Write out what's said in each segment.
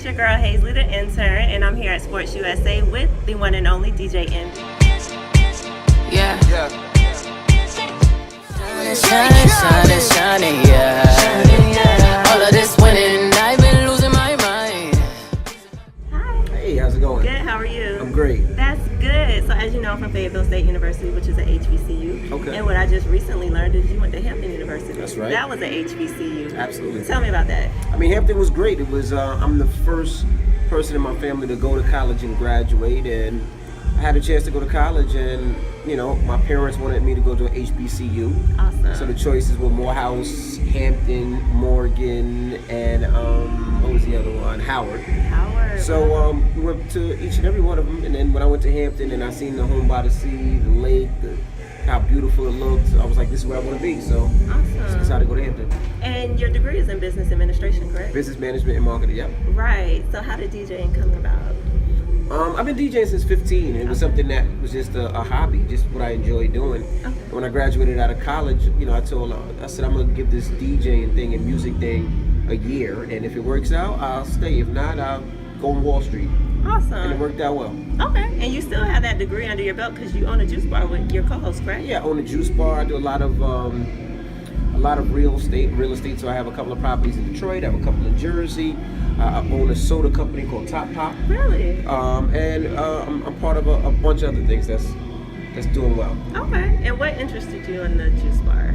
your girl Hazley the intern, and I'm here at Sports USA with the one and only DJ Envy. Yeah. Shining, yeah. All of this winning, I've been losing my mind. Hi. Hey, how's it going? Good, how are you? I'm great. That's good. So as you know, I'm from Fayetteville State University, which is a HBCU. Okay. And what I just recently learned is you went to Hampton University. That's right. That was a HBCU. Absolutely. Tell me about that. I mean, Hampton was great. It was, I'm the first person in my family to go to college and graduate, and I had a chance to go to college, and, you know, my parents wanted me to go to a HBCU. Awesome. So the choices were Morehouse, Hampton, Morgan, and, what was the other one? Howard. Howard. So we went to each and every one of them, and then when I went to Hampton and I seen the home by the sea, the lake, how beautiful it looked, I was like, this is where I want to be. So Awesome. decided to go to Hampton. And your degree is in business administration, correct? Business management and marketing, yep. Right. So how did DJing come about? I've been DJing since 15. It was something that was just a hobby, just what I enjoyed doing. Okay. When I graduated out of college, you know, I said I'm gonna give this DJing thing and music thing a year, and if it works out, I'll stay. If not, I'll go on Wall Street. Awesome. And it worked out well. Okay. And you still have that degree under your belt because you own a juice bar with your co-host, correct? Yeah, I own a juice bar. I do a lot of real estate. So I have a couple of properties in Detroit. I have a couple in Jersey. I own a soda company called Top Pop. Really? I'm part of a bunch of other things that's doing well. Okay. And what interested you in the juice bar?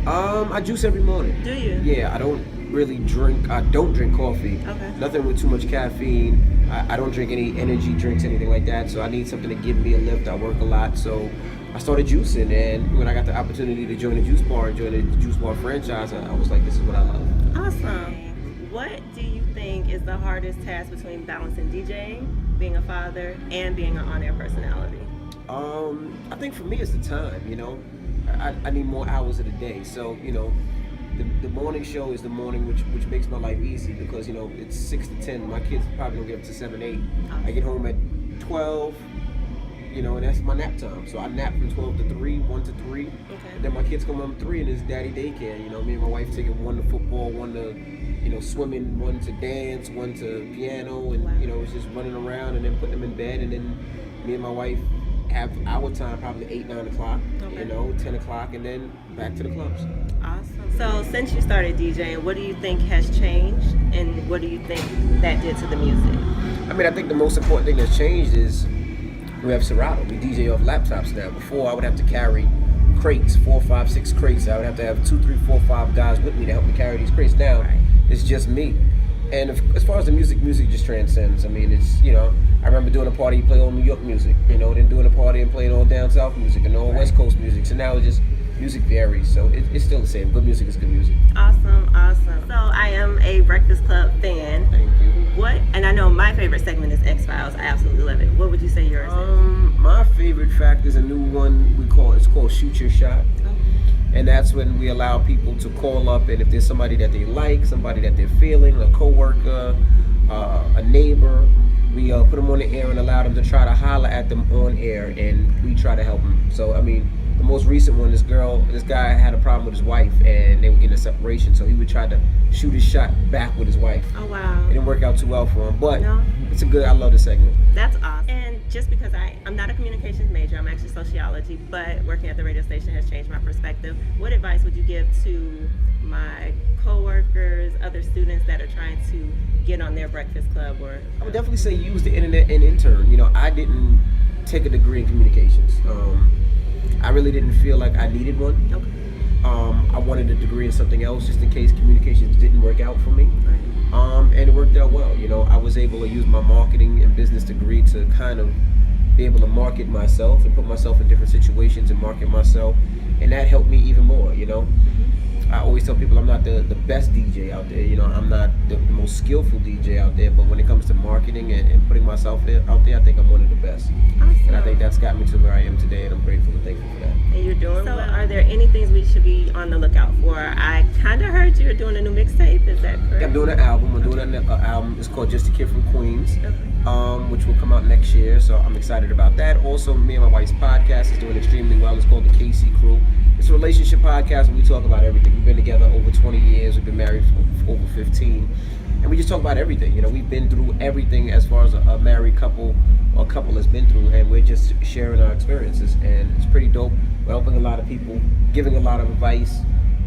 I juice every morning. Do you? Yeah, I don't really drink. I don't drink coffee. Okay. Nothing with too much caffeine. I don't drink any energy drinks, anything like that. So I need something to give me a lift. I work a lot, so I started juicing. And when I got the opportunity to join a juice bar and join the juice bar franchise, I was like, this is what I love. Awesome. What do you think is the hardest task between balancing DJing, being a father, and being an on-air personality? I think for me it's the time. You know, I need more hours of the day. So you know, the morning show is the morning which makes my life easy because you know it's 6 to 10. My kids probably don't get up to 7, 8. I get home at 12. You know, and that's my nap time. So I nap from 12 to 3, 1 to 3. Okay. And then my kids come home at 3 and it's daddy daycare. You know, me and my wife taking one to football, one to, you know, swimming, one to dance, one to piano, and Wow. you know, it's just running around and then putting them in bed, and then me and my wife have our time probably 8, 9 o'clock, Okay. you know, 10 o'clock, and then back to the clubs. Awesome. So since you started DJing, what do you think has changed, and what do you think that did to the music? I mean, I think the most important thing that's changed is we have Serato. We DJ off laptops now. Before, I would have to carry crates, 4, 5, 6 crates. I would have to have 2, 3, 4, 5 guys with me to help me carry these crates. Now, it's just me. And as far as the music just transcends. I mean, it's, you know, I remember doing a party, you play all New York music, you know, then doing a party and playing all down south music and all West Coast music. So now it's just, music varies. So it's still the same. Good music is good music. Awesome. So I am a Breakfast Club fan. Thank you. And I know my favorite segment is X-Files. I absolutely love it. What would you say yours is? My favorite fact is a new one it's called Shoot Your Shot. And that's when we allow people to call up, and if there's somebody that they like, somebody that they're feeling, a coworker, a neighbor, we put them on the air and allow them to try to holler at them on air, and we try to help them. So, I mean, the most recent one, this guy had a problem with his wife, and they were getting a separation, so he would try to shoot his shot back with his wife. Oh, wow. It didn't work out too well for him, but No. I love the segment. That's awesome. And just because I'm not a communications major, I'm actually sociology, but working at the radio station has changed my perspective. What advice would you give to my coworkers, other students that are trying to get on their Breakfast Club? Or I would definitely say use the internet and intern. You know, I didn't take a degree in communications. I really didn't feel like I needed one. Okay. I wanted a degree in something else just in case communications didn't work out for me. Right. And it worked out well. You know, I was able to use my marketing and business degree to kind of be able to market myself and put myself in different situations and market myself. And that helped me even more, you know. I always tell people I'm not the best DJ out there. You know, I'm not the most skillful DJ out there. But when it comes to marketing and putting myself out there, I think I'm one of the best. Awesome. And I think that's got me to where I am today, and I'm grateful and thankful for that. And you're doing so well. Are there any things we should be on the lookout for? I kind of heard you were doing a new mixtape. Is that correct? I'm doing an album. I'm doing an album. It's called Just a Kid from Queens, Okay. which will come out next year. So I'm excited about that. Also, me and my wife's podcast is doing extremely well. It's called The KC Crew. It's a relationship podcast where we talk about everything. We've been together over 20 years. We've been married for over 15. and we just talk about everything. You know, we've been through everything as far as a married couple or a couple has been through, and we're just sharing our experiences, and it's pretty dope. We're helping a lot of people, giving a lot of advice,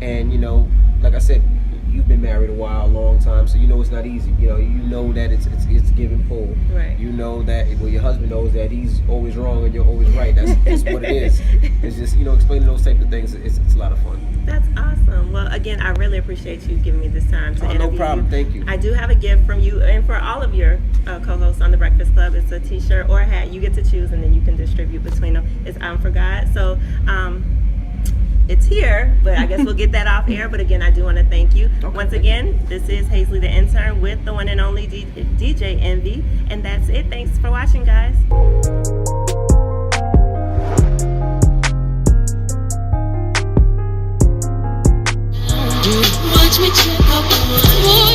and you know, like I said, you've been married a while, a long time, so you know it's not easy. You know that it's give and pull. Right. You know that your husband knows that he's always wrong and you're always right. That's what it is. It's just explaining those type of things. It's a lot of fun. That's awesome. Well, again, I really appreciate you giving me this time to interview No problem. you. Thank you. I do have a gift from you and for all of your co-hosts on The Breakfast Club. It's a t-shirt or a hat. You get to choose, and then you can distribute between them. It's I'm For God. So it's here, but I guess we'll get that off air. But again, I do want to thank you. Okay, Once again, this is Hazley the intern with the one and only DJ Envy. And that's it. Thanks for watching, guys. Watch me check out the